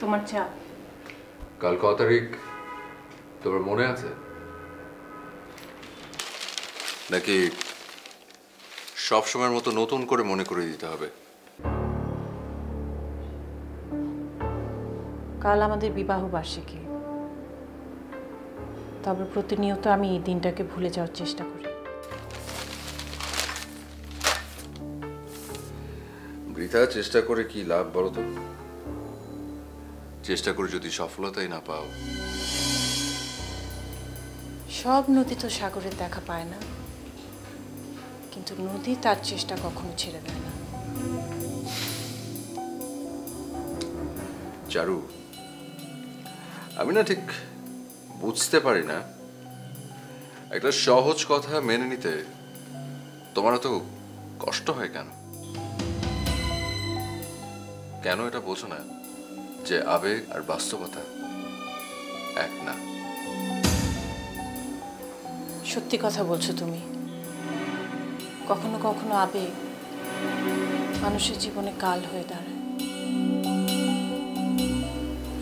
তোমার চা। কাল কত তারিখ তোমার মনে আছে নাকি সব সময়ের মতো নতুন করে মনে করে দিতে হবে? কাল আমাদের বিবাহ বার্ষিকী, তবে প্রতিনিয়ত আমি এই দিনটাকে ভুলে যাওয়ার চেষ্টা করি। বৃথা চেষ্টা করে কি লাভ বলো তো? চেষ্টা করে যদি সফলতাই না পাও। সব নদী তো সাগরের দেখা পায় না, কিন্তু নদী তার চেষ্টা কখনো ছেড়ে দেয় না। চারু, আমি না ঠিক বুঝতে পারি না একটা সহজ কথা মেনে নিতে তোমার তো কষ্ট হয় কেন? কেন এটা বোঝো না যে আবেগ আর বাস্তবতা এক না? সত্যি কথা বলছো তুমি। কখনো কখনো আবেগ মানুষের জীবনে কাল হয়ে দাঁড়ায়,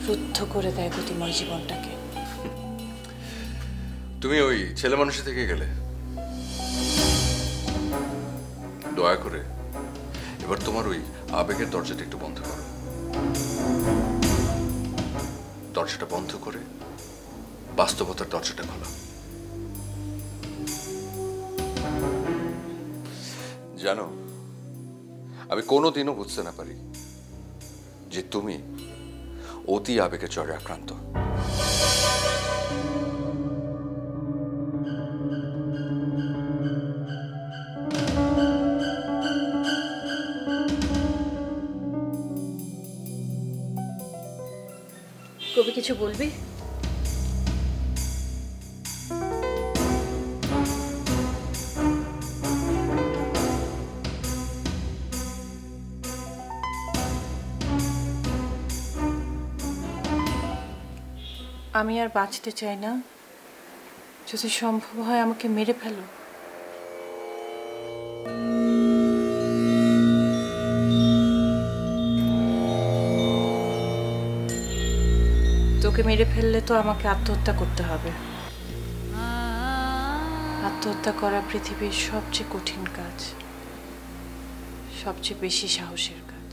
রুদ্ধ করে দেয় গতিময় জীবনটাকে। তুমি ওই ছেলে মানুষের থেকে গেলে, দয়া করে এবার তোমার ওই আবেগের দরজাটা একটু বন্ধ করো। দরজাটা বন্ধ করে বাস্তবতার দরজাটা খোলা। জানো, আমি কোনোদিনও বুঝতে না পারি যে তুমি অতি আবেগের জ্বরে আক্রান্ত। কবি কিছু বলবি? আমি আর বাঁচতে চাই না, যদি সম্ভব হয় আমাকে মেরে ফেলো। তোকে মেরে ফেললে তো আমাকে আত্মহত্যা করতে হবে। আত্মহত্যা করা পৃথিবীর সবচেয়ে কঠিন কাজ, সবচেয়ে বেশি সাহসের কাজ।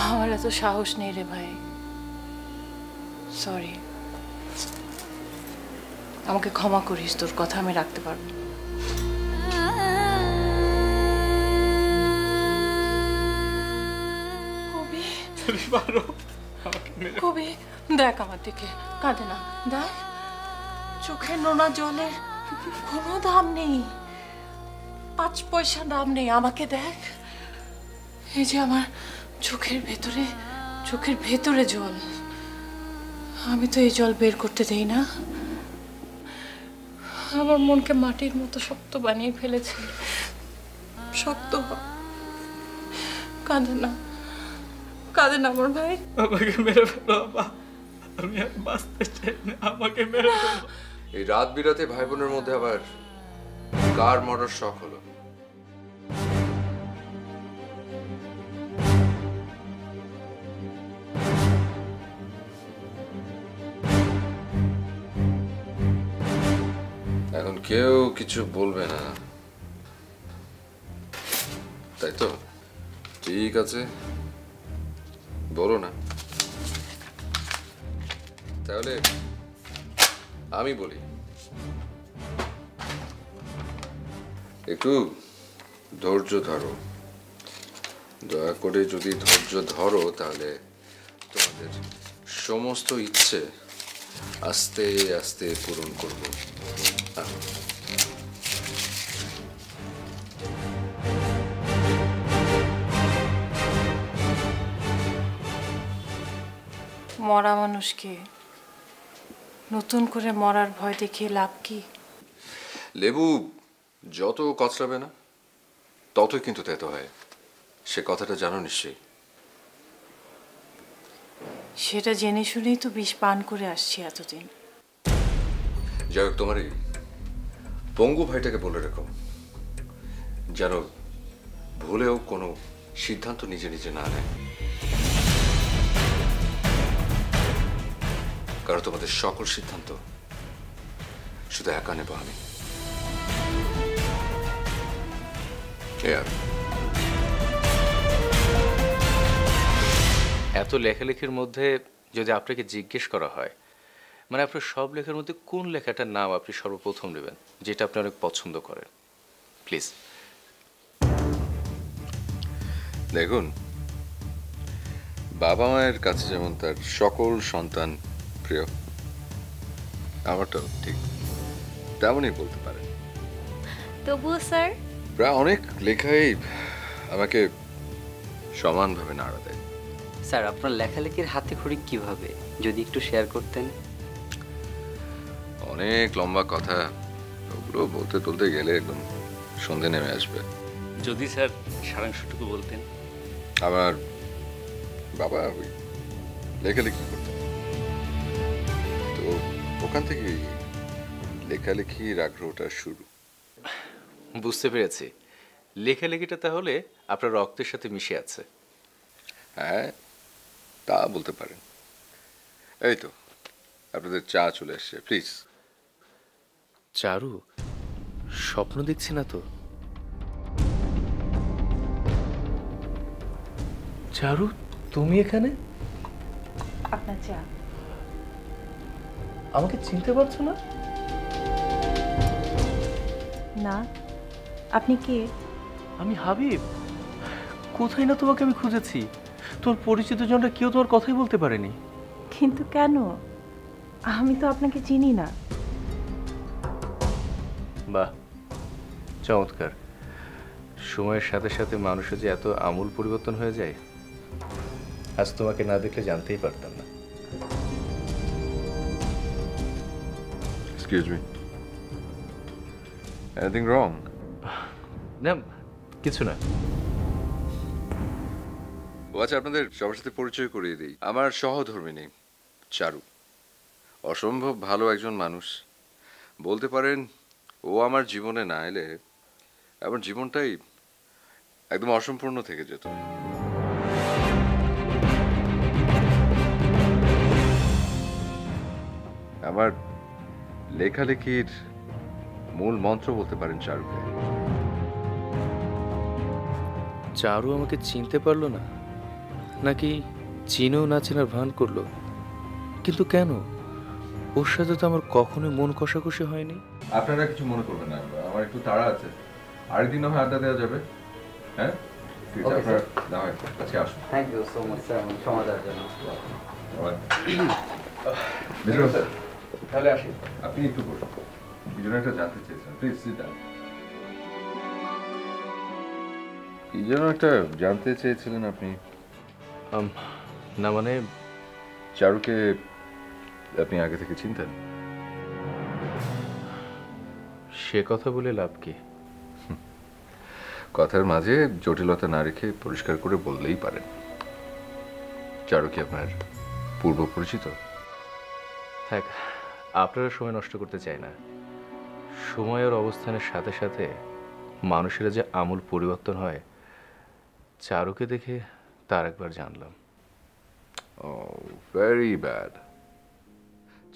আমার এত সাহস নেই রে ভাই, সরি। আমাকে ক্ষমা করিস, তোর কথা আমি রাখতে পারবো। কবি দেখ আমার দিকে, কাঁদে না। দেখ, চোখের নোনা জলের কোনো দাম নেই, 5 পয়সা দাম নেই। আমাকে দেখ, এই যে আমার চোখের ভেতরে জল। আমি তো এই জল বের করতে দেই না। আমার মনকে মাটির মতো শক্ত বানিয়ে ফেলেছে। শক্ত কাঁদে না, কাঁদে না আমার ভাই। আমাকে মেরে ফেলো বাবা, আমি আর বাঁচতে চাই না, আমাকে মেরে ফেলো। এই রাত বিরাতে ভাই বোনের মধ্যে আবার কার মরার শখ হলো? এখন কেউ কিছু বলবে না, তাই তো? ঠিক আছে, বলো না। তাহলে আমি বলি, একটু ধৈর্য ধরো। দয়া করে যদি ধৈর্য ধরো তাহলে তোমাদের সমস্ত ইচ্ছে আস্তে আস্তে পূরণ করব। মরা মানুষকে নতুন করে মরার ভয় দেখিয়ে লাভ কি? লেবু যত কচলাবে না ততই কিন্তু তেতো হয়, সে কথাটা জানো নিশ্চয়ই। সেটা জেনে শুনেই তো বিষ পান করে আসছি এতদিন। যাই হোক, তোমার এই পঙ্গু ভাইটাকে বলে রেখো যেন ভুলেও কোনো সিদ্ধান্ত নিজে নিজে না নেয়, কারণ তোমাদের সকল সিদ্ধান্ত শুধু একা নেব আমি। এত লেখালেখির মধ্যে যদি আপনাকে জিজ্ঞেস করা হয়, মানে আপনার সব লেখার মধ্যে কোন লেখাটার নাম আপনি সর্বপ্রথম নেবেন, যেটা আপনি অনেক পছন্দ করেন, প্লিজ? দেখুন, বাবা মায়ের কাছে যেমন তার সকল সন্তান প্রিয়, আমারটাও ঠিক তেমনই বলতে পারেন। তবুও স্যার, প্রায় অনেক লেখাই আমাকে সমানভাবে নাড়া দেয়। স্যার, আপনার লেখালেখির হাতে খড়ি কিভাবে, যদি একটু শেয়ার করতেন? অনেক লম্বা কথা, ওগুলো বলতে তুলতে গেলে একদম সন্ধে নেমে আসবে। যদি স্যার সারাংশটুকু বলতেন। আমার বাবা ওই লেখালেখি করতেন, তো ওখান থেকে লেখালেখির আগ্রহটা শুরু। বুঝতে পেরেছি, লেখালেখিটা তাহলে আপনার রক্তের সাথে মিশে আছে। হ্যাঁ, তা বলতে পারেন। এই তো আপনাদের চা চলে এসছে, প্লিজ। চারু, স্বপ্ন দেখছি না তো? চারু, তুমি এখানে? আপনার চা। আমাকে চিনতে পারছো না? না, আপনি কে? আমি হাবিব। কোথায় না তোমাকে আমি খুঁজেছি, তোর পরিচিত জনরা কেউ তোমার কথাই বলতে পারেনি। কিন্তু কেন? আমি তো আপনাকে চিনি না। বাহ, চমৎকার। সময়ের সাথে সাথে মানুষের যে এত আমূল পরিবর্তন হয়ে যায়, আজ তোমাকে না দেখলে জানতেই পারতাম না। Excuse me, anything wrong? না, কিছু না। ও আচ্ছা, আপনাদের সবার সাথে পরিচয় করিয়ে দিই। আমার সহধর্মিণী চারু, অসম্ভব ভালো একজন মানুষ। বলতে পারেন ও আমার জীবনে না এলে আমার জীবনটাই একদম অসম্পূর্ণ থেকে যেত। আমার লেখালেখির মূল মন্ত্র বলতে পারেন চারুকে। চারু আমাকে চিনতে পারলো না, নাকি চিনেও না চেনার ভান করলো? কিন্তু কেন? ওর সাথে তো আমার কখনোই মন কষাকষি হয়নি। আপনারা কিছু মনে করবেন না, আমার একটু তাড়া আছে। আরেকদিন হয় আড্ডা দেওয়া যাবে। হ্যাঁ, আপনারা না হয় আজকে আসুন। Thank you so much sir, আমার সময় দেওয়ার জন্য। তাহলে আসি। আপনি একটু বসুন, কি জন্য একটা জানতে চেয়েছেন? Please sit down. কি যেন একটা জানতে চেয়েছিলেন আপনি? না মানে, চারুকে আপনি আগে থেকে চিনতেন? সে কথা বলে লাভ কি? কথার মাঝে জটিলতা না রেখে পরিষ্কার করে বললেই পারেন। চারু কি আপনার পূর্ব পরিচিত? থাক, আপনারা সময় নষ্ট করতে চাই না। সময়ের অবস্থানের সাথে সাথে মানুষেরা যে আমূল পরিবর্তন হয়, চারুকে দেখে তার একবার জানলাম। ও, ভেরি ব্যাড।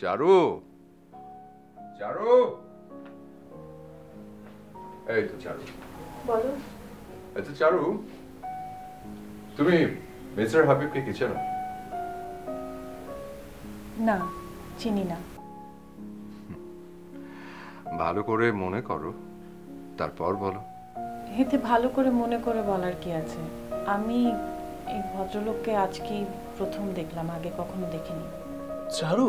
চারু, চারু, এই তো চারু। বলো। আচ্ছা চারু, তুমি মিস্টার হাবিবকে কি চেনো? না, চিনি না। ভালো করে মনে করো, তারপর বলো। এতে ভালো করে মনে করে বলার কি আছে? আমি এই ভদ্রলোককে আজকেই প্রথম দেখলাম, আগে কখনো দেখিনি। চারু,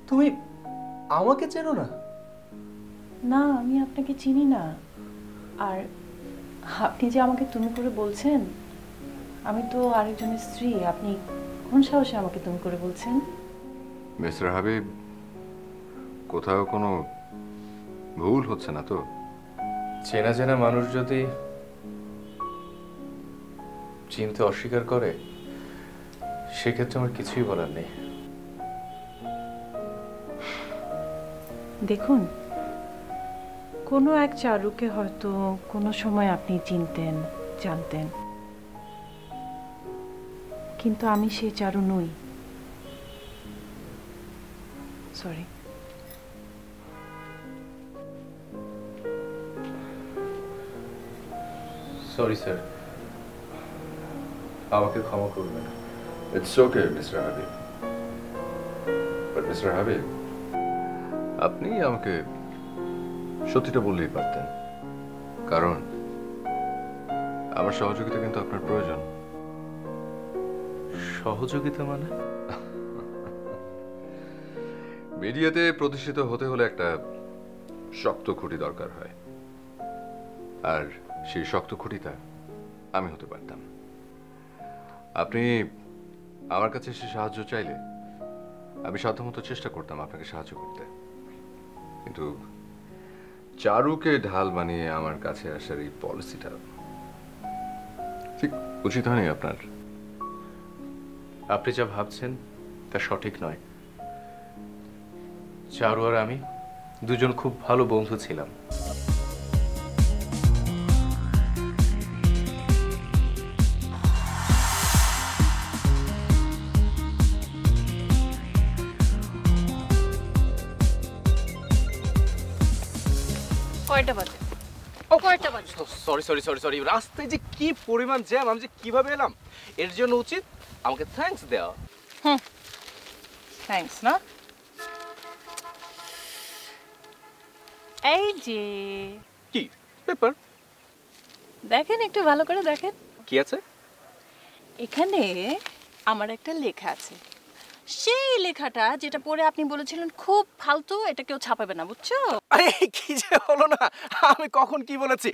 তুমি আমাকে চেনো না? না, আমি আপনাকে চিনি না। আর আপনি যে আমাকে তুমি করে বলছেন, আমি তো আরেকজনের স্ত্রী। আপনি কোন সাহসে আমাকে তুমি করে বলছেন? মিস্টার হাবিব, কোথাও কোনো ভুল হচ্ছে না তো? চেনা চেনা মানুষ যদি চিনতে অস্বীকার করে, সেক্ষেত্রে আমার কিছুই বলার নেই। দেখুন, কোনো এক চারুকে হয়তো কোনো সময় আপনি চিনতেন, জানতেন, কিন্তু আমি সেই চারু নই। সরি। সরি স্যার, আমাকে ক্ষমা করবেন। It's okay mister Habib. But mister Habib, আপনি আমাকে সত্যিটা বললেই পারতেন, কারণ আমার সহযোগিতা কিন্তু আপনার প্রয়োজন। সহযোগিতা মানে? মিডিয়াতে প্রতিষ্ঠিত হতে হলে একটা শক্ত খুঁটি দরকার হয়, আর সেই শক্ত খুঁটিটা আমি হতে পারতাম। আপনি আমার কাছে এসে সাহায্য চাইলে আমি সাধ্যমতো চেষ্টা করতাম আপনাকে সাহায্য করতে, কিন্তু চারুকে ঢাল বানিয়ে আমার কাছে আসার এই পলিসিটা ঠিক উচিত হয়নি আপনার। আপনি যা ভাবছেন তা সঠিক নয়। চারু আর আমি দুজন খুব ভালো বন্ধু ছিলাম। কয়টা বাজে? কয়টা বাজে? সরি সরি সরি সরি, রাস্তায় যে কি পরিমাণ জ্যাম, আমি যে কিভাবে এলাম, এর জন্য উচিত আমাকে থ্যাঙ্কস দেওয়া। থ্যাঙ্কস না? এই যে কি পেপার? দেখেন, একটু ভালো করে দেখেন। কি আছে এখানে? আমার একটা লেখা আছে, সেই লেখাটা যেটা পড়ে আপনি বলেছিলেন খুব ফালতু, এটা কেউ ছাপাবে না, বুঝছো? আরে কি যে হলো না, আমি কখন কি বলেছি?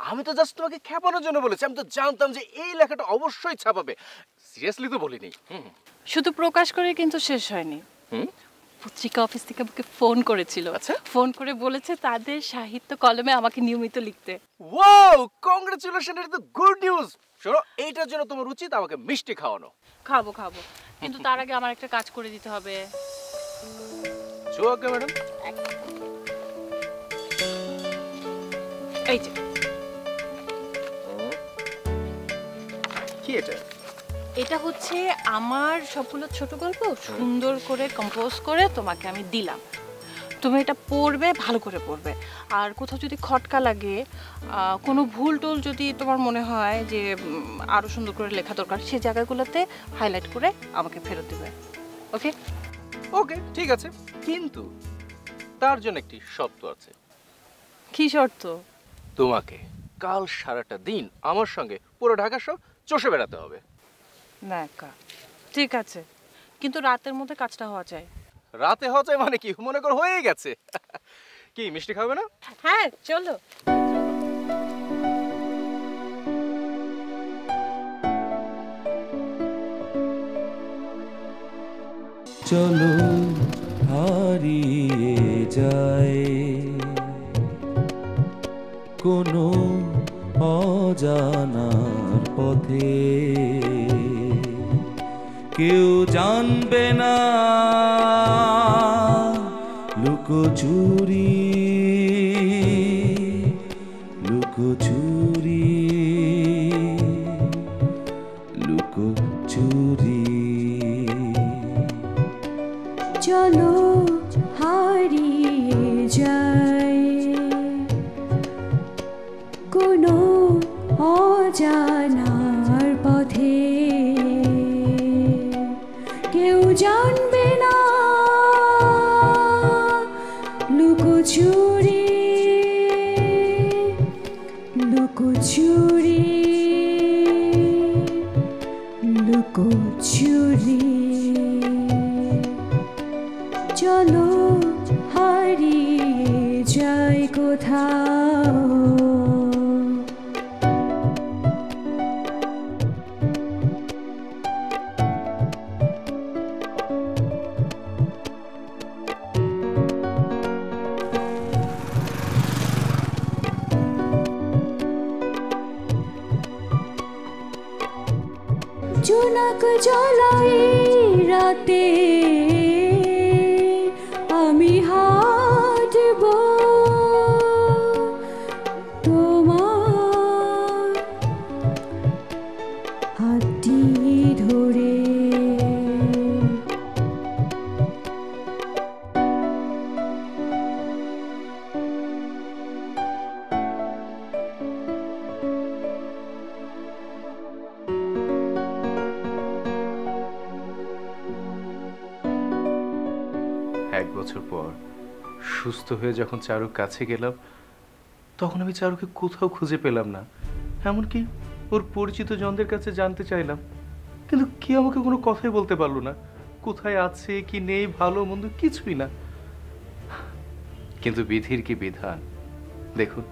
আমি তো জাস্ট তোমাকে খেপানোর জন্য বলেছি। আমি তো জানতাম যে এই লেখাটা অবশ্যই ছাপাবে, সিরিয়াসলি তো বলিনি। শুধু প্রকাশ করে কিন্তু শেষ হয়নি। পত্রিকা অফিস থেকে আমাকে ফোন করেছিল। আচ্ছা। ফোন করে বলেছে তাদের সাহিত্য কলমে আমাকে নিয়মিত লিখতে। ওয়াও, কংগ্রাচুলেশন, এটা তো গুড নিউজ। শোনো, এইটার জন্য তোমার উচিত আমাকে মিষ্টি খাওয়ানো। খাবো খাবো, কিন্তু তার আগে আমার একটা কাজ করে দিতে হবে। Okay madam. এই যে কি এটা? এটা হচ্ছে আমার সবগুলো ছোট গল্প সুন্দর করে কম্পোজ করে তোমাকে আমি দিলাম। তুমি এটা পড়বে, ভালো করে পড়বে, আর কোথাও যদি খটকা লাগে, কোনো ভুল টুল যদি তোমার মনে হয় যে আরো সুন্দর করে লেখা দরকার, সেই জায়গাগুলোতে হাইলাইট করে আমাকে ফেরত দেবে। ওকে? ওকে, ঠিক আছে, কিন্তু তার জন্য একটি শর্ত আছে। কি শর্ত? তোমাকে কাল সারাটা দিন আমার সঙ্গে পুরো ঢাকা শহর চষে বেড়াতে হবে। না ঠিক আছে, কিন্তু রাতের মধ্যে কাজটা হওয়া যায়। রাতে হওয়া যায় মানে কি? মনে কর হয়ে গেছে। কি মিষ্টি খাবে না? হ্যাঁ চলো। চলো হারিয়ে যায় কোনো অজানার পথে, কেউ জানবে না লুকোচুরি লুকোচুরি লুকোচুরি। চলো হারিয়ে যাই কোনো অজানার পথে, কেউ জানবে না লুকোচুরি লুকোচুরি লুকোচুরি। চলো হারিয়ে যাই কোথাও, জোনাক জ্বলাই রাতে আমি হাঁটব তোমার বছর পর সুস্থ হয়ে যখন চারুর কাছে গেলাম, তখন আমি চারুকে কোথাও খুঁজে পেলাম না। এমনকি ওর পরিচিত জনদের কাছে জানতে চাইলাম, কিন্তু কেউ আমাকে কোনো কথাই বলতে পারলো না। কোথায় আছে কি নেই, ভালো মন্দ কিছুই না। কিন্তু বিধির কি বিধান, দেখুন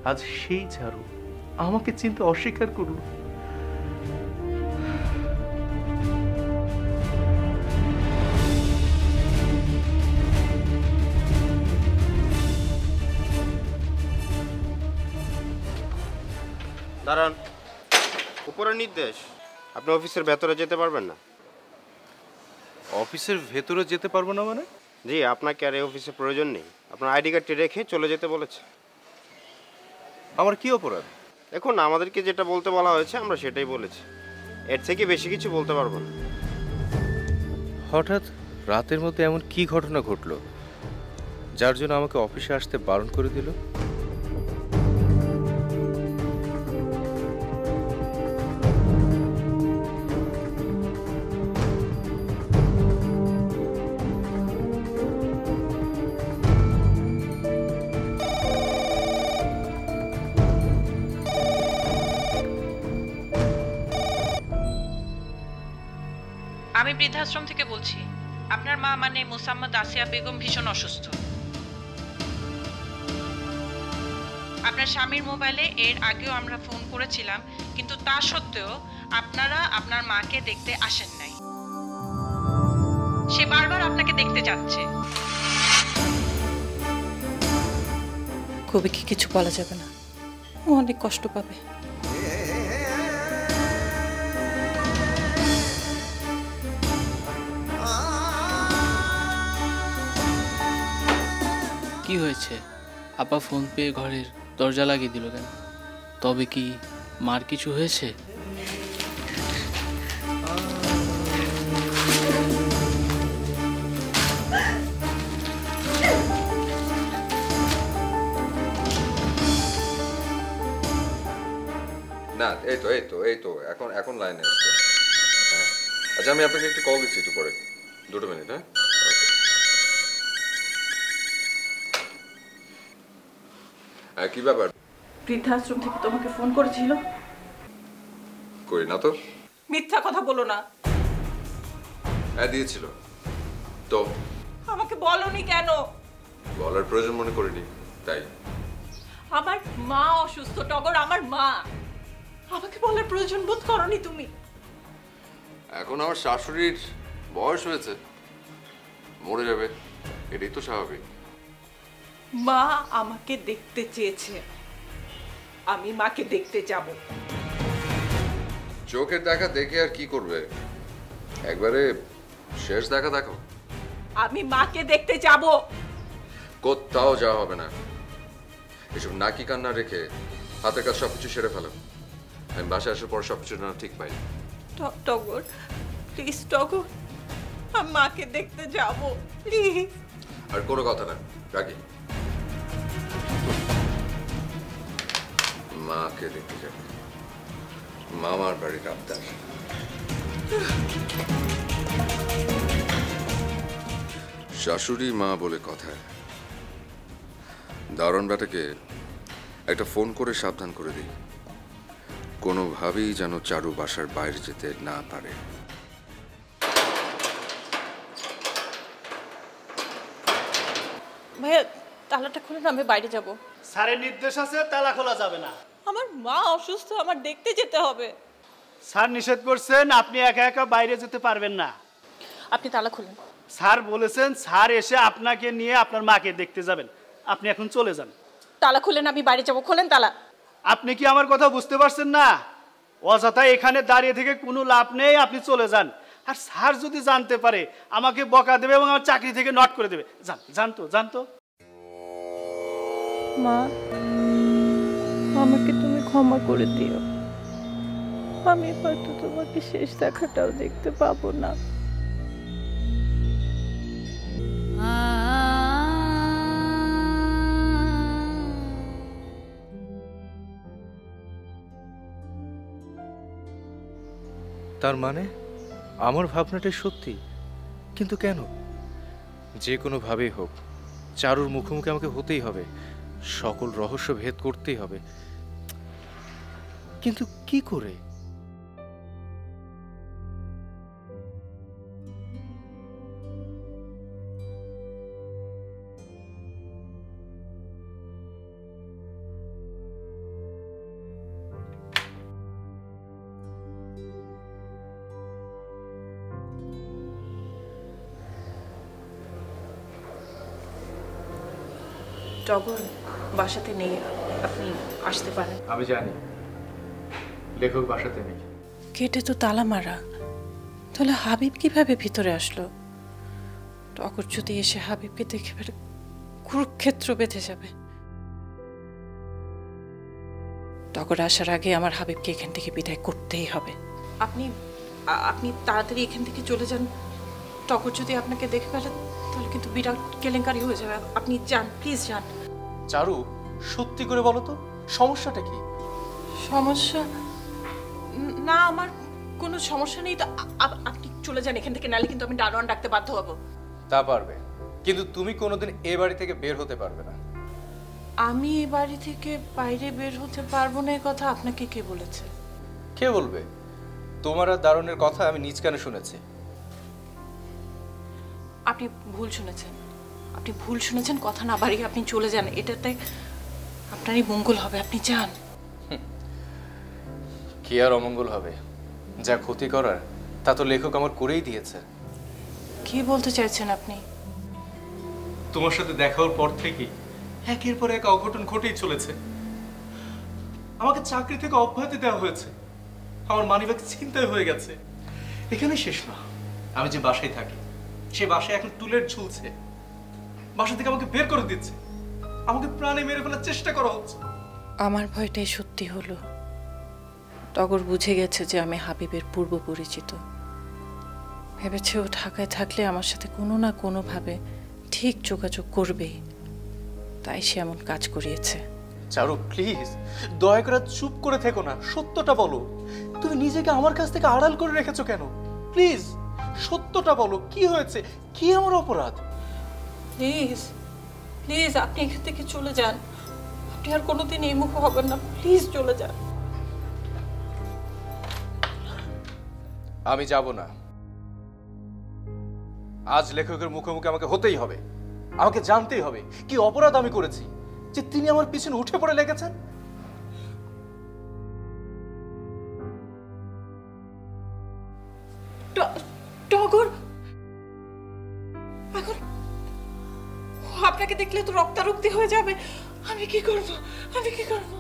আজ সেই চারু আমাকে চিনতে অস্বীকার করলো। দাঁড়ান, উপরের নির্দেশ, আপনি অফিসের ভেতরে যেতে পারবেন না। অফিসের ভেতরে যেতে পারবো না মানে? জি, আপনাকে আর এই অফিসে প্রয়োজন নেই। আপনার আইডি কার্ডটি রেখে চলে যেতে বলেছে। আমার কি অপরাধ? দেখুন, আমাদেরকে যেটা বলতে বলা হয়েছে আমরা সেটাই বলেছি, এর থেকে বেশি কিছু বলতে পারবো না। হঠাৎ রাতের মধ্যে এমন কি ঘটনা ঘটলো যার জন্য আমাকে অফিসে আসতে বারণ করে দিল? আমি বৃদ্ধাশ্রম থেকে বলছি। আপনার মা মানে মোসাম্মদ আসিয়া বেগম ভীষণ অসুস্থ। আপনার স্বামীর মোবাইলে এর আগেও আমরা ফোন করেছিলাম, কিন্তু তা সত্ত্বেও আপনারা আপনার মাকে দেখতে আসেন নাই। সে বারবার আপনাকে দেখতে যাচ্ছে। কবিকে কিছু বলা যাবে না, ও অনেক কষ্ট পাবে। কি হয়েছে? আপা ফোন পেয়ে ঘরের দরজা লাগিয়ে দিল কেন? তবে কি মার কিছু হয়েছে? না, এই তো এখন লাইনে আসছে। হ্যাঁ, আচ্ছা আমি আপনাকে একটু কল দিচ্ছি একটু পরে, 2 মিনিট। হ্যাঁ, কি ব্যাপার? বৃদ্ধাশ্রম থেকে তোমাকে ফোন করেছিল? করি না তো। মিথ্যা কথা বলো না। হ্যাঁ দিয়েছিল তো। আমাকে বলনি কেন? বলার প্রয়োজন মনে করিনি তাই। আমার মা অসুস্থ টগর, আমার মা। আমাকে বলার প্রয়োজন বোধ করনি তুমি? এখন আমার শাশুড়ির বয়স হয়েছে, মরে যাবে, এটাই তো স্বাভাবিক। মা আমাকে দেখতে চেয়েছে, আমি মাকে দেখতে যাব। চোখের দেখা দেখে আর কি করবে, একবারে শেষ দেখা দেখো। আমি মাকে দেখতে যাব। কোথাও যাওয়া হবে না, এসব নাকি কান্না রেখে হাতের কাজ সবকিছু সেরে ফেলো। আমি বাসায় আসার পর সবকিছু না ঠিক পাই। টগর প্লিজ, টগর আমি মাকে দেখতে যাব প্লিজ। আর কোনো কথা না, রাখি। মাকে দেখতে যাবে, মামার বাড়ির আবদার। শাশুড়ি মা বলে কথা। দারুণ বেটাকে একটা ফোন করে সাবধান করে দিই, কোনোভাবেই যেন চারু বাসার বাইরে যেতে না পারে। ভাইয়া তালাটা খুলে না, আমি বাইরে যাব। স্যারের নির্দেশ আছে, তালা খোলা যাবে না। আমার মা অসুস্থ, আমার দেখতে যেতে হবে। স্যার নিষেধ করছেন, আপনি একা একা বাইরে যেতে পারবেন না। আপনি তালা খুলেন। স্যার বলেছেন স্যার এসে আপনাকে নিয়ে আপনার মাকে দেখতে যাবেন, আপনি এখন চলে যান। তালা খুলেন, আমি বাইরে যাব। খোলেন তালা। আপনি কি আমার কথা বুঝতে পারছেন না? অযথা এখানে দাঁড়িয়ে থেকে কোনো লাভ নেই, আপনি চলে যান। আর স্যার যদি জানতে পারে আমাকে বকা দেবে এবং আমার চাকরি থেকে নট করে দেবে। জানতো মা, আমাকে তুমি ক্ষমা করে দিও। আমি হয়তো তোমাকে শেষ দেখাটাও দেখতে পাবো না। তার মানে আমার ভাবনাটাই সত্যি, কিন্তু কেন? যে কোনোভাবেই হোক চারুর মুখোমুখি আমাকে হতেই হবে, সকল রহস্য ভেদ করতেই হবে। কিন্তু কি করে? টগর বাসাতে নেই, আপনি আসতে পারেন। আমি জানি লেখক বাসাতে নেই। গেটে তো তালা মারা, তাহলে হাবিব কিভাবে ভিতরে আসলো? টগর যদি এসে হাবিবকে দেখে ফেলে কুরুক্ষেত্র বেঁধে যাবে। টগর আসার আগে আমার হাবিবকে এখান থেকে বিদায় করতেই হবে। আপনি আপনি তাড়াতাড়ি এখান থেকে চলে যান। টগর যদি আপনাকে দেখে ফেলে তাহলে কিন্তু বিরাট কেলেঙ্কারি হয়ে যাবে। আপনি যান, প্লিজ যান। চারু, সত্যি করে বলো তো সমস্যাটা কি? সমস্যা না, আমার কোনো সমস্যা নেই তো। আপনি চলে যান এখান থেকে, নালে কিন্তু আমি দারোয়ান ডাকতে বাধ্য হব। তা পারবে, কিন্তু তুমি কোনোদিন এ বাড়ি থেকে বের হতে পারবে না। আমি এ বাড়ি থেকে বাইরে বের হতে পারবো না, এই কথা আপনাকে কে বলেছে? কে বলবে? তোমার আর দারুণের কথা আমি নিজ কানে শুনেছি। আপনি ভুল শুনেছেন, আপনি ভুল শুনেছেন। কথা না বাড়িয়ে আপনি চলে যান, এটাতে আপনারই মঙ্গল হবে। আপনি যান। কি আর অমঙ্গল হবে? যা ক্ষতি করার তা তো লেখক আমার করেই দিয়েছে। কি বলতে চাইছেন আপনি? তোমার সাথে দেখা হওয়ার পর থেকেই একের পর এক অঘটন ঘটেই চলেছে। আমাকে চাকরি থেকে অব্যাহতি দেওয়া হয়েছে, আমার মানিব্যাগ ছিনতাই হয়ে গেছে। এখানে শেষ না, আমি যে বাসায় থাকি সে বাসায় এখন টুলেট ঝুলছে। বাসা থেকে আমাকে বের করে দিচ্ছে, আমাকে প্রাণে মেরে ফেলার চেষ্টা করা হচ্ছে। আমার ভয়টাই সত্যি হলো। টগর বুঝে গেছে যে আমি হাবিবের পূর্ব পরিচিত। ভেবেছে ও ঢাকায় থাকলে আমার সাথে কোনো না কোনোভাবে ঠিক যোগাযোগ করবেই, তাই সে এমন কাজ করিয়েছে। চারু, প্লিজ দয়া করে চুপ করে থেকো না, সত্যটা বলো। তুমি নিজেকে আমার কাছ থেকে আড়াল করে রেখেছো কেন? প্লিজ সত্যটা বলো, কি হয়েছে? কি আমার অপরাধ? প্লিজ প্লিজ আপনি এখান থেকে চলে যান। আপনি আর কোনোদিন এই মুখ হবেন না, প্লিজ চলে যান। আমি যাব না। আজ লেখকের মুখোমুখি আমাকে হতেই হবে। আমাকে জানতেই হবে কি অপরাধ আমি করেছি যে তিনি আমার পিছনে উঠে পড়ে লেগেছেন। টগর এখন আপনাকে দেখলে তো রক্তারক্তি হয়ে যাবে। আমি কি করব? আমি কি করব?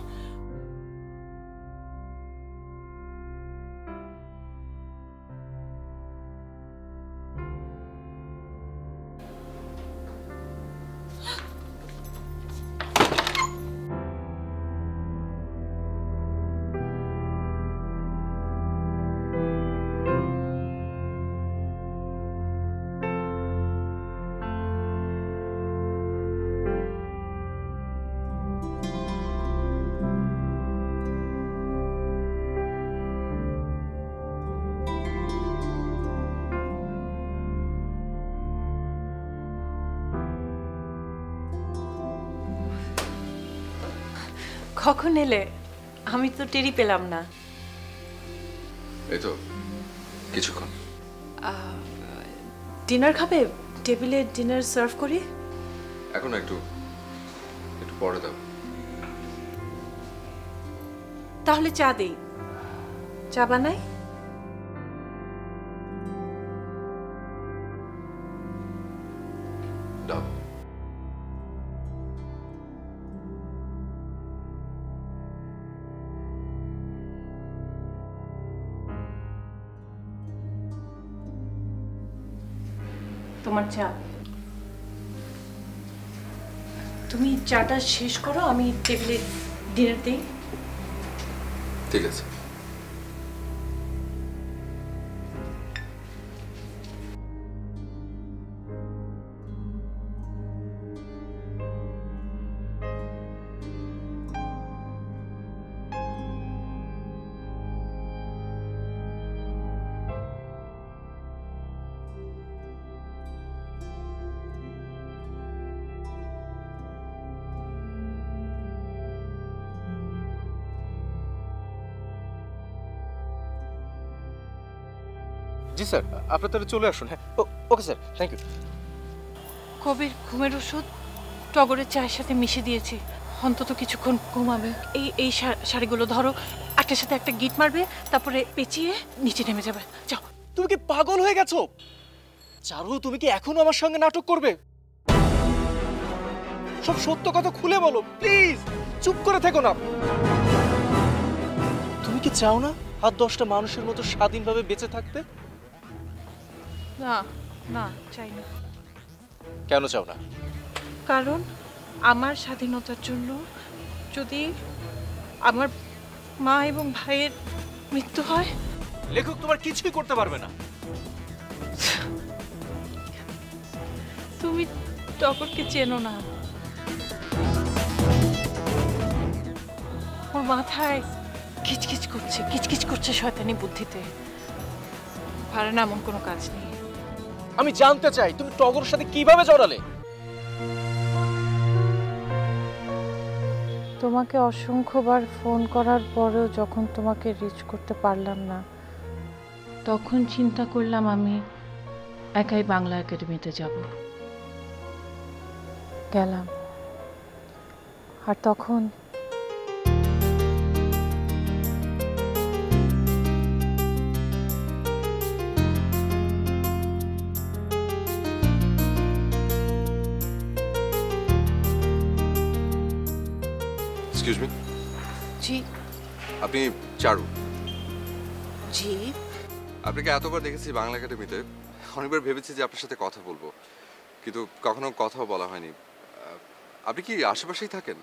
কখন এলে? আমি তো টেরি পেলাম না। এই তো কিছুক্ষণ। ডিনার খাবে? টেবিলে ডিনার সার্ভ করি। এখন একটু একটু পরে দাও। তাহলে চা দেই। চা বানাই? দাও। তোমার চা। তুমি চাটা শেষ করো, আমি টেবিলে ডিনার দিই। ঠিক আছে। জি স্যার, আপনার তাহলে চলে আসুন। হ্যাঁ, ওকে স্যার, থ্যাংক ইউ। কবির ঘুমের ওষুধ টগরের চায়ের সাথে মিশে দিয়েছি, অন্তত কিছুক্ষণ ঘুমাবে। এই শাড়িগুলো ধরো, একটার সাথে একটা গিট মারবে, তারপরে পেঁচিয়ে নিচে নেমে যাবে। যাও। তুমি কি পাগল হয়ে গেছো চারু? তুমি কি এখনো আমার সঙ্গে নাটক করবে? সব সত্য কথা খুলে বলো প্লিজ, চুপ করে থেকো না। তুমি কি চাও না আর 10টা মানুষের মতো স্বাধীনভাবে বেঁচে থাকতে? না না, চাই না। কেন চাও না? কারণ আমার স্বাধীনতার জন্য যদি আমার মা এবং ভাইয়ের মৃত্যু হয়, লেখক তোমার কিছুই করতে পারবে না। তুমি টগরকে চেনো না। ওর মাথায় কিচকিচ করছে শয়তানি বুদ্ধিতে। পারে না এমন কোনো কাজ নেই। আমি জানতে চাই তুমি টগরের সাথে কিভাবে জড়ালে? তোমাকে অসংখ্যবার ফোন করার পরেও যখন তোমাকে রিচ করতে পারলাম না, তখন চিন্তা করলাম আমি একাই বাংলা একাডেমিতে যাব। গেলাম, আর তখন এক্সকিউজ মি। জি। আপনি চারু? জি। আপনাকে এতবার দেখেছি বাংলা একাডেমিতে, অনেকবার ভেবেছি যে আপনার সাথে কথা বলবো, কিন্তু কখনো কথাও বলা হয়নি। আপনি কি আশেপাশেই থাকেন?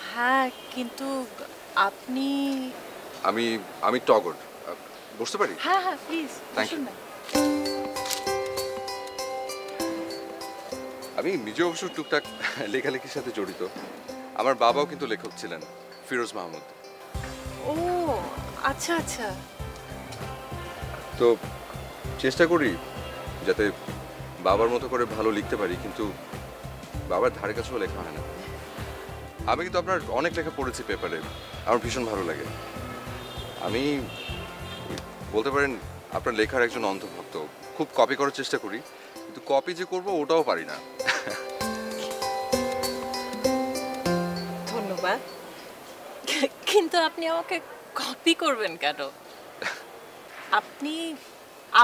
হ্যাঁ, কিন্তু আপনি? আমি টগর। বসতে পারি? হ্যাঁ হ্যাঁ, প্লিজ বসুন না। আমি নিজে অবশ্য টুকটাক লেখালেখির সাথে জড়িত। আমার বাবাও কিন্তু লেখক ছিলেন, ফিরোজ মাহমুদ। ও আচ্ছা আচ্ছা। তো চেষ্টা করি যাতে বাবার মতো করে ভালো লিখতে পারি, কিন্তু বাবার ধারে কাছেও লেখা হয় না। আমি কিন্তু আপনার অনেক লেখা পড়েছি পেপারে, আমার ভীষণ ভালো লাগে। আমি বলতে পারেন আপনার লেখার একজন অন্ধভক্ত। খুব কপি করার চেষ্টা করি, কিন্তু কপি যে করব ওটাও পারি না। ধন্যবাদ, কিন্তু আপনি আমাকে কপি করবেন কেন? আপনি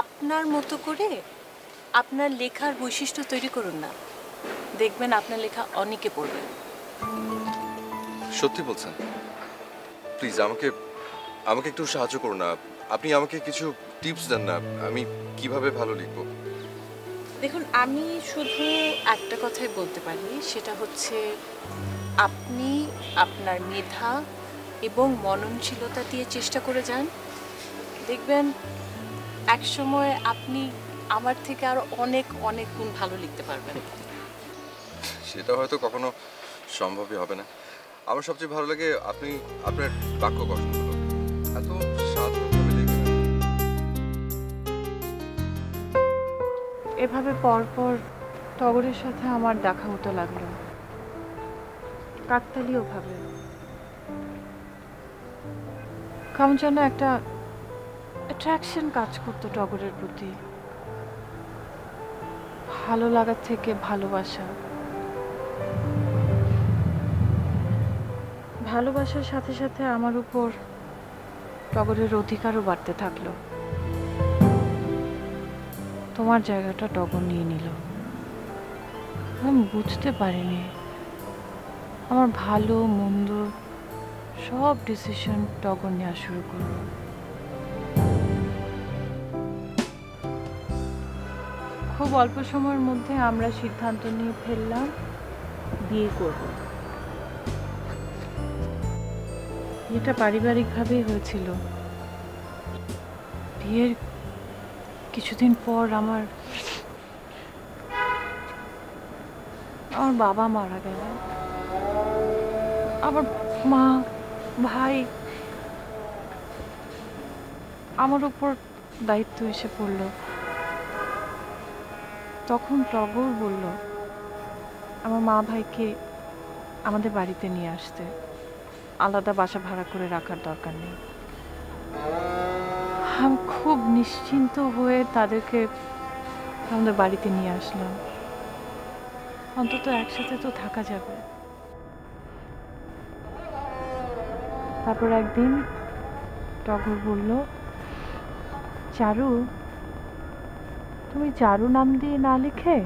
আপনার মতো করে আপনার লেখার বৈশিষ্ট্য তৈরি করুন না, দেখবেন আপনার লেখা অনেকে পড়বে। সত্যি বলছেন? প্লিজ আমাকে একটু সাহায্য করুন না। আপনি আমাকে কিছু টিপস দেন না, আমি কিভাবে ভালো লিখব। দেখুন, আমি শুধু একটা কথাই বলতে পারি, সেটা হচ্ছে আপনি আপনার মেধা এবং মননশীলতা দিয়ে চেষ্টা করে যান, দেখবেন একসময় আপনি আমার থেকে আরো অনেক অনেক গুণ ভালো লিখতে পারবেন। সেটা হয়তো কখনো সম্ভবই হবে না। আমার সবচেয়ে ভালো লাগে আপনি আপনার বাক্য গঠনগুলো এত সাধারণভাবে লেখেন। এভাবে পরপর টগরের সাথে আমার দেখা হতে লাগলো, কাকতালীয় ভাবে। কেমন যেন একটা অ্যাট্রাকশন কাজ করতো টগরের প্রতি, ভালো লাগার থেকে ভালোবাসা, ভালোবাসার সাথে সাথে আমার উপর টগরের অধিকারও বাড়তে থাকলো। তোমার জায়গাটা টগর নিয়ে নিল। আমি বুঝতে পারিনি, আমার ভালো মন্দ সব ডিসিশন টগর নেওয়া শুরু করলো। খুব অল্প সময়ের মধ্যে আমরা সিদ্ধান্ত নিয়ে ফেললাম বিয়ে করব। এটা পারিবারিকভাবেই হয়েছিল। বিয়ের কিছুদিন পর আমার বাবা মারা গেল। আমার মা, ভাই, আমার উপর দায়িত্ব এসে পড়ল। তখন টগর বলল আমার মা ভাইকে আমাদের বাড়িতে নিয়ে আসতে, আলাদা বাসা ভাড়া করে রাখার দরকার নেই। আমি খুব নিশ্চিন্ত হয়ে তাদেরকে আমাদের বাড়িতে নিয়ে আসলাম। অন্তত একসাথে তো থাকা যাবে। তারপর একদিন টগর বলল, চারু, তুমি চারু নাম দিয়ে না লিখে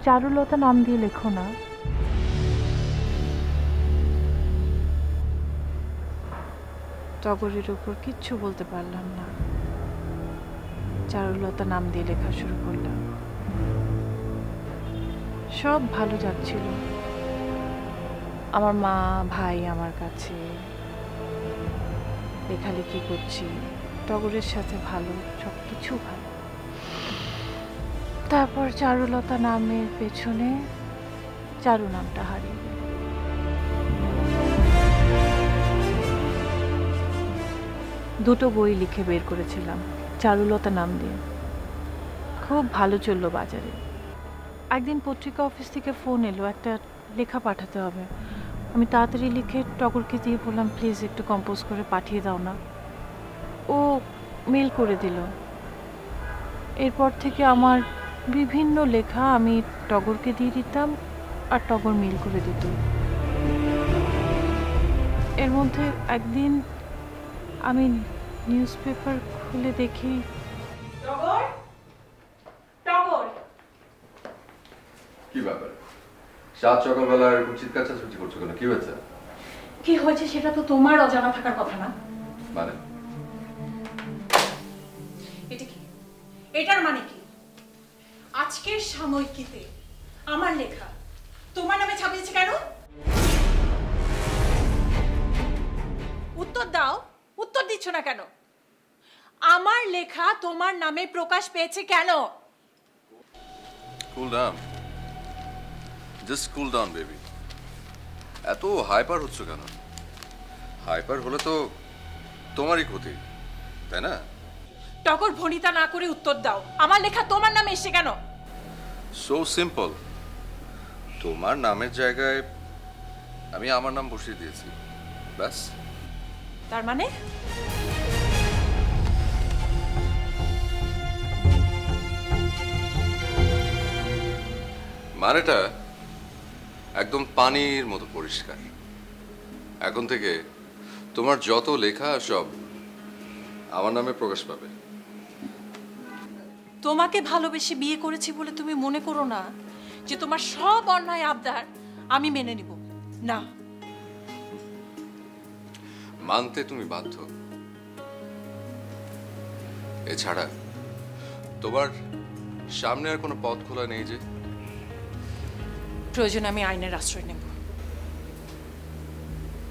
চারুলতা নাম দিয়ে লেখো না। টগরের উপর কিচ্ছু বলতে পারলাম না, চারুলতা নাম দিয়ে লেখা শুরু করলাম। সব ভালো যাচ্ছিল, আমার মা ভাই আমার কাছে, লেখালেখি করছি, টগরের সাথে ভালো, সব কিছু ভালো। তারপর চারুলতা নামের পেছনে চারু নামটা হারিয়ে গেল। দুটো বই লিখে বের করেছিলাম চারুলতা নাম দিয়ে, খুব ভালো চললো বাজারে। একদিন পত্রিকা অফিস থেকে ফোন এলো, একটা লেখা পাঠাতে হবে। আমি তাড়াতাড়ি লিখে টগরকে দিয়ে বললাম, প্লিজ একটু কম্পোজ করে পাঠিয়ে দাও না। ও মেল করে দিল। এরপর থেকে আমার বিভিন্ন লেখা আমি টগরকে দিয়ে দিতাম, আর টগর মেল করে দিত। এর মধ্যে একদিন আমি নিউজ পেপার খুলে দেখি, টগর, টগর, কি ব্যাপার? সাত সকালবেলা এরকম চিৎকার চেঁচামেচি করছো কেন? কি হয়েছে? কি হয়েছে সেটা তো তোমার অজানা থাকার কথা না। মানে এটা কি? এটার মানে কি? আজকের সাময়িকীতে আমার লেখা তোমার নামে ছাপিয়েছে কেন? উত্তর দাও, উত্তর দিচ্ছ না কেন? আমার লেখা তোমার নামে প্রকাশ পেয়েছে কেন? Cool down, just cool down baby. এত হাইপার হচ্ছ কেন? হাইপার হলে তো তোমারই ক্ষতি, তাই না? টগর, ভনিতা না করে উত্তর দাও, আমার লেখা তোমার নামে এসে কেন? সো সিম্পল, তোমার নামের জায়গায় আমি আমার নাম বসিয়ে দিয়েছি, ব্যাস। তার মানে মানেটা একদম পানির মতো পরিষ্কার। এখন থেকে তোমার যত লেখা সব আমার নামে প্রকাশ পাবে। তোমাকে ভালোবেসে বিয়ে করেছি বলে তুমি মনে করো না যে তোমার সব অন্যায় আবদার আমি মেনে নিব। না, মানতে তুমি বাধ্য। এছাড়া তোমার সামনে আর কোনো পথ খোলা নেই যে। প্রয়োজন আমি আইনের আশ্রয় নেব।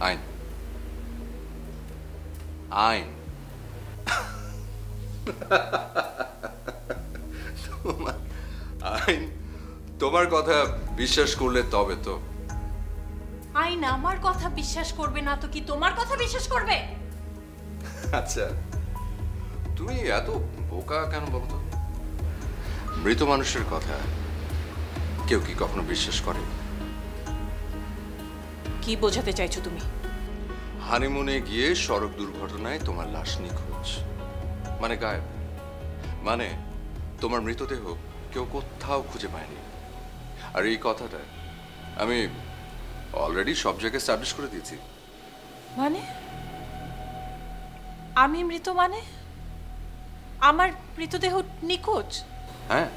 আইন? আইন? আইন তোমার কথা বিশ্বাস করলে তবে তো। আইন আমার কথা বিশ্বাস করবে না তো কি তোমার কথা বিশ্বাস করবে? আচ্ছা, তুমি এত বোকা কেন বলো তো? মৃত মানুষের কথা কেউ কি কখনো বিশ্বাস করে? কি বোঝাতে চাইছো তুমি? হানিমুনে গিয়ে সড়ক দুর্ঘটনায় তোমার লাশ নিখোঁজ, মানে গায়েব, মানে তোমার মৃতদেহ কেউ কোথাও খুঁজে পায়নি। আর এই কথাটা আমি অলরেডি সব জায়গায় এস্টাবলিশ করে দিয়েছি। মানে আমি মৃত? মানে আমার মৃতদেহ নিখোঁজ? হ্যাঁ,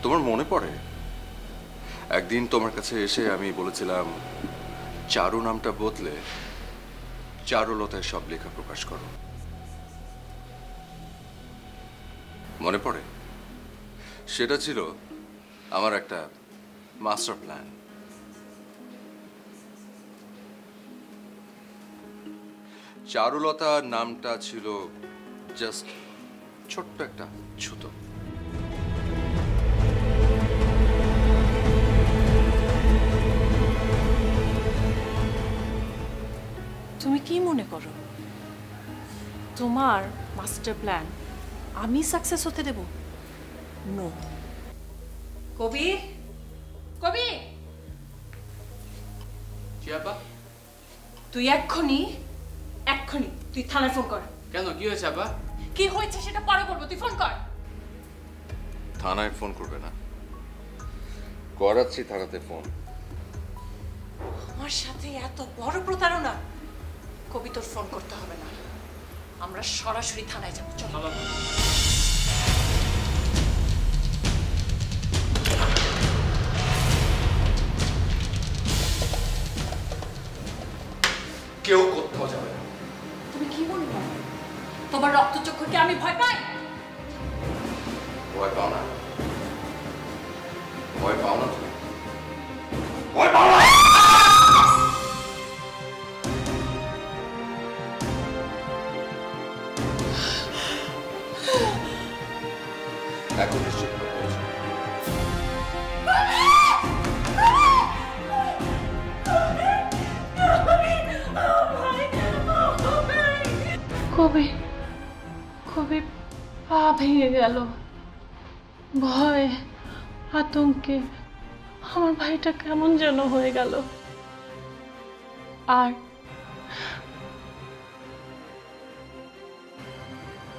তোমার মনে পড়ে একদিন তোমার কাছে এসে আমি বলেছিলাম চারু নামটা বদলে চারুলতায় সব লেখা প্রকাশ করো? মনে পড়ে? সেটা ছিল আমার একটা মাস্টার প্ল্যান। চারুলতা নামটা ছিল জাস্ট ছোট্ট একটা ছুতো। তুমি কি মনে করো তোমার মাস্টার প্ল্যান আমি সাকসেস হতে দেব? নো। কবি, কবি, তুই এক্ষুনি তুই থানায় ফোন কর। কেন কি হয়েছে আব্বা? কি হয়েছে সেটা পরে বলবো, তুই ফোন কর। থানায় ফোন করবে না, করাচ্ছি থানাতে ফোন। আমার সাথে এত বড় প্রতারণা, কবি তোর ফোন করতে হবে না, আমরা সরাসরি থানায় যাবো। চলো। কেউ কোথাও যাবে না। তুমি কি বলবো? তোমার রক্তচক্ষুকে আমি ভয় পাই? ভয় পাও না, ভয় পাও না, তুমি ভয় পাও না। এখন নিশ্চয় কবি কবি পা ভেঙে গেল ভয়ে আতঙ্কে। আমার ভাইটা কেমন যেন হয়ে গেল। আর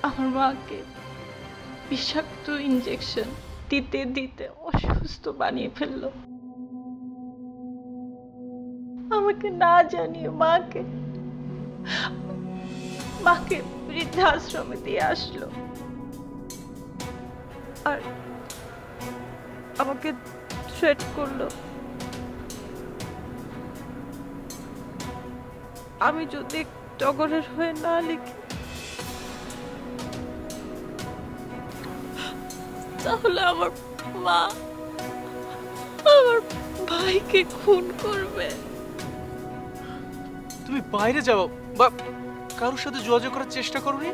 আমার মাকে বিষাক্ত ইনজেকশন দিতে দিতে অসুস্থ বানিয়ে ফেললো। আমাকে না জানিয়ে মাকে বৃদ্ধাশ্রমে দিয়ে আসলো আর আমাকে থ্রেট করলো, আমি যদি টগরের হয়ে না লিখি তাহলে আমার মা আমার ভাইকে খুন করবে। তুমি বাইরে যাও বা কারোর সাথে যোগাযোগ করার চেষ্টা করোনি?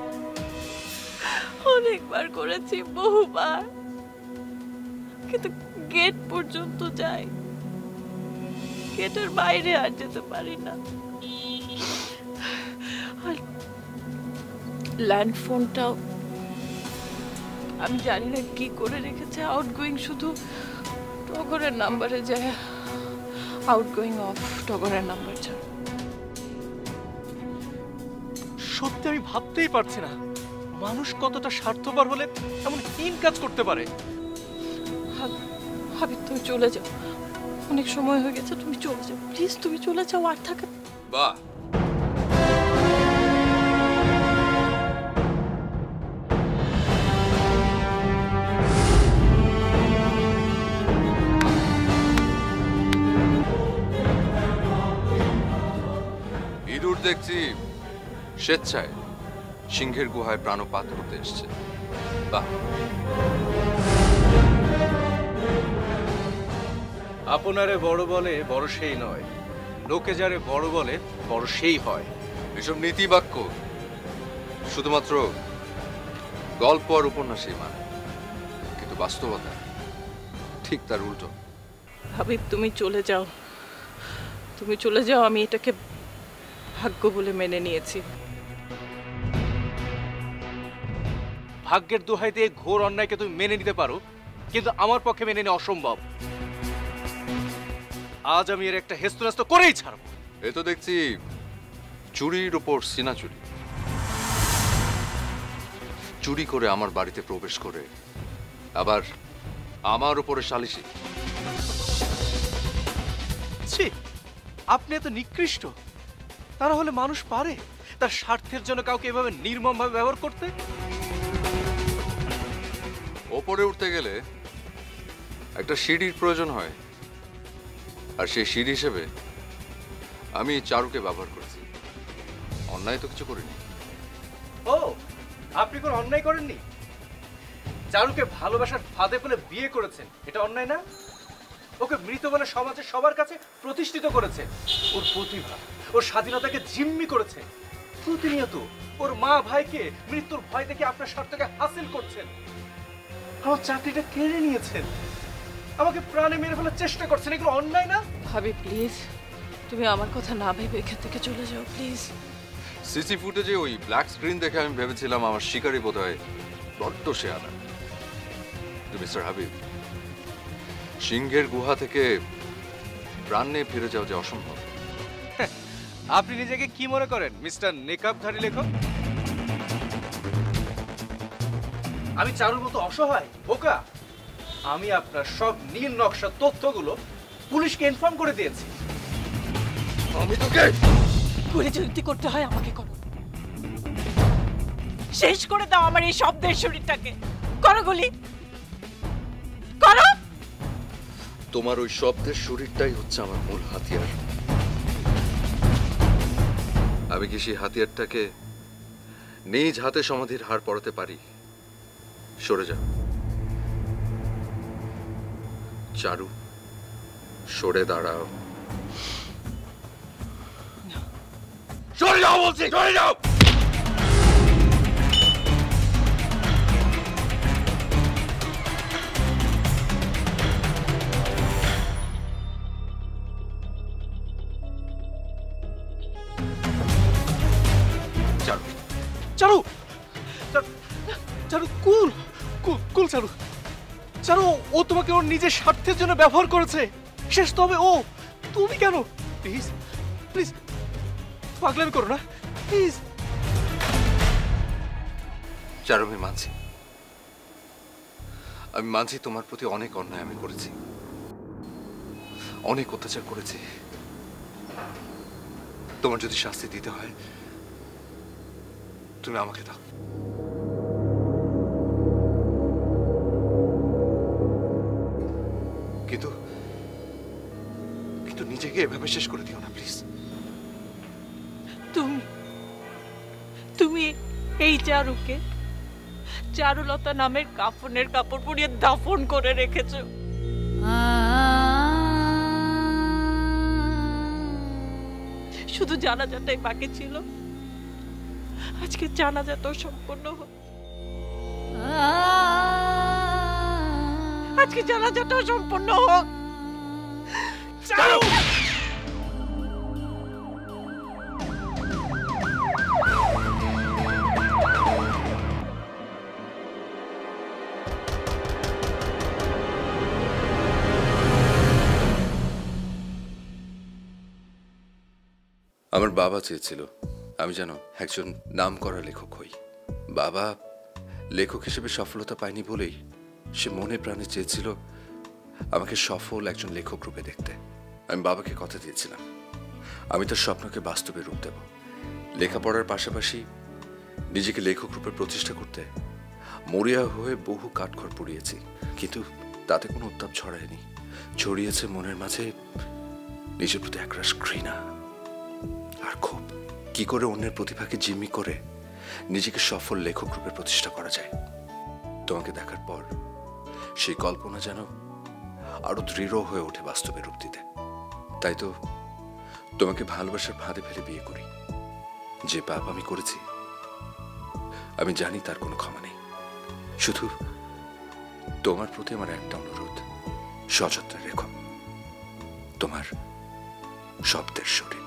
অনেকবার করেছি, বহুবার, কিন্তু গেট পর্যন্ত যাই, গেটের বাইরে আর যেতে পারি না। আর ল্যান্ড ফোনটাও আমি জানি না কি করে রেখেছে, আউটগোয়িং শুধু টগরের নাম্বারে যায়, আউটগোয়িং অফ টগরের নাম্বার ছাড়া। সত্যি আমি ভাবতেই পারছি না মানুষ কতটা স্বার্থপর হলে এমন হীন কাজ করতে পারে। হাবিব তুমি চলে যাও, অনেক সময় হয়ে গেছে, তুমি চলে যাও প্লিজ, তুমি চলে যাও। আর থাকে বাহ, ইঁদুর দেখছি স্বেচ্ছায় সিংহের গুহায় প্রাণপাত করতে এসছে। বাহ, আপনারে বড় বলে বড় সেই নয়, লোকে যারে বড় বলে বড় সেই হয়। এসব নীতি বাক্য শুধুমাত্র গল্প আর উপন্যাসেই মানে, কিন্তু বাস্তবতা ঠিক তার উল্টো। হাবিব তুমি চলে যাও, তুমি চলে যাও, আমি এটাকে ভাগ্য বলে মেনে নিয়েছি। ভাগ্যের দোহাই দিয়ে ঘোর অন্যায়কে তুমি মেনে নিতে পারো, কিন্তু আমার পক্ষে মেনে নেওয়া অসম্ভব। আজ আমি এর একটা হেস্তনেস্ত করেই ছাড়বো। এ তো দেখছি চুরির উপর সিনা চুরি, চুরি করে আমার বাড়িতে প্রবেশ করে আবার আমার উপরে সালিশি। ছি, আপনি এত নিকৃষ্ট। তারা হলে মানুষ পারে তার স্বার্থের জন্য কাউকে এভাবে নির্মমভাবে ব্যবহার করতে? ওপরে উঠতে গেলে একটা সিঁড়ির প্রয়োজন হয়, আর সেই সিঁড়ি হিসেবে আমি চারুকে ব্যবহার করেছি। অন্যায় তো কিছু করিনি। ও, আপনি কোনো অন্যায় করেননি? চারুকে ভালোবাসার ফাঁদে ফেলে বিয়ে করেছেন, এটা অন্যায় না? ওকে মৃত বলে সমাজে সবার কাছে প্রতিষ্ঠিত করেছে। ওর প্রতিভা, ওর স্বাধীনতাকে জিম্মি করেছে। প্রতিনিয়ত ওর মা ভাইকে মৃত্যুর ভয় দেখে আপনার স্বার্থকে হাসিল করছেন। আমার চাকরিটা কেড়ে নিয়েছেন, আমাকে প্রাণে মেরে ফেলার চেষ্টা করছেন। এগুলো অন্যায় না? হাবিব প্লিজ, তুমি আমার কথা না ভেবে এখান থেকে চলে যাও প্লিজ। সিসি ফুটেজে ওই ব্ল্যাক স্ক্রিন দেখে আমি ভেবেছিলাম আমার শিকারই বোধ হয় বড্ড শেয়ানা। মিস্টার হাবিব, সিংহের গুহা থেকে প্রাণ নিয়ে ফিরে যাওয়া যে অসম্ভব। আপনি নিজেকে কি মনে করেন মিস্টার নেকআপধারী লেখক? আমি চারুর মতো অসহায় বোকা? আমি আপনার সব নীল নকশা তথ্যগুলো পুলিশকে ইনফর্ম করে দিয়েছি। আমি তোকে করে যদি করতে হয় আমাকে করো, শেষ করে দাও আমার এই শব্দের শরীরটাকে। করো গুলি, করো। তোমার ওই শব্দের শরীরটাই হচ্ছে আমার মূল হাতিয়ার। আমি কি সেই হাতিয়ারটাকে নিজ হাতে সমাধির হার পড়াতে পারি? সরে যাও চারু, সরে দাঁড়াও। সরে যাও বলছি, সরে যাও। চারু, চারু কুল কুল কুল চারু, চারু ও তোমাকে ওর নিজের স্বার্থের জন্য ব্যবহার করেছে। শেষ তো হবে ও, তুমি কেন? প্লিজ প্লিজ পাগলামি করো না প্লিজ। চারু, আমি মানছি তোমার প্রতি অনেক অন্যায় আমি করেছি, অনেক অত্যাচার করেছি। তোমার যদি শাস্তি দিতে হয় তুমি আমাকে দাও। কিন্তু কিন্তু নিজেকে এভাবে শেষ করে দিও না প্লিজ। তুমি এই চারুকে চারুলতা নামের কাফনের কাপড় পরিয়ে দাফন করে রেখেছো। শুধু জানাজাটাই বাকি ছিল, আজকে জানাজাটাও সম্পূর্ণ হোক। আজকে জানাজাটাও সম্পূর্ণ হোক। আমার বাবা চেয়েছিল আমি যেন একজন নামকরা লেখক হই। বাবা লেখক হিসেবে সফলতা পায়নি বলেই সে মনে প্রাণে চেয়েছিল আমাকে সফল একজন লেখক রূপে দেখতে। আমি বাবাকে কথা দিয়েছিলাম আমি তার স্বপ্নকে বাস্তবে রূপ দেব। লেখাপড়ার পাশাপাশি নিজেকে লেখক রূপে প্রতিষ্ঠা করতে মরিয়া হয়ে বহু কাঠখড় পুড়িয়েছি, কিন্তু তাতে কোনো উত্তাপ ছড়ায়নি। ছড়িয়েছে মনের মাঝে নিজের প্রতি একরাশ ঘৃণা আর ক্ষোভ। কি করে অন্যের প্রতিভাকে জিম্মি করে নিজেকে সফল লেখক রূপে প্রতিষ্ঠা করা যায়। তোমাকে দেখার পর সেই কল্পনা যেন আরো দৃঢ় হয়ে ওঠে বাস্তবে রূপ দিতে। তাই তো তোমাকে ভালোবাসার ফাঁদে ফেলে বিয়ে করি। যে পাপ আমি করেছি আমি জানি তার কোনো ক্ষমা নেই। শুধু তোমার প্রতি আমার একটা অনুরোধ, সযত্নে রেখো তোমার শব্দের শরীর।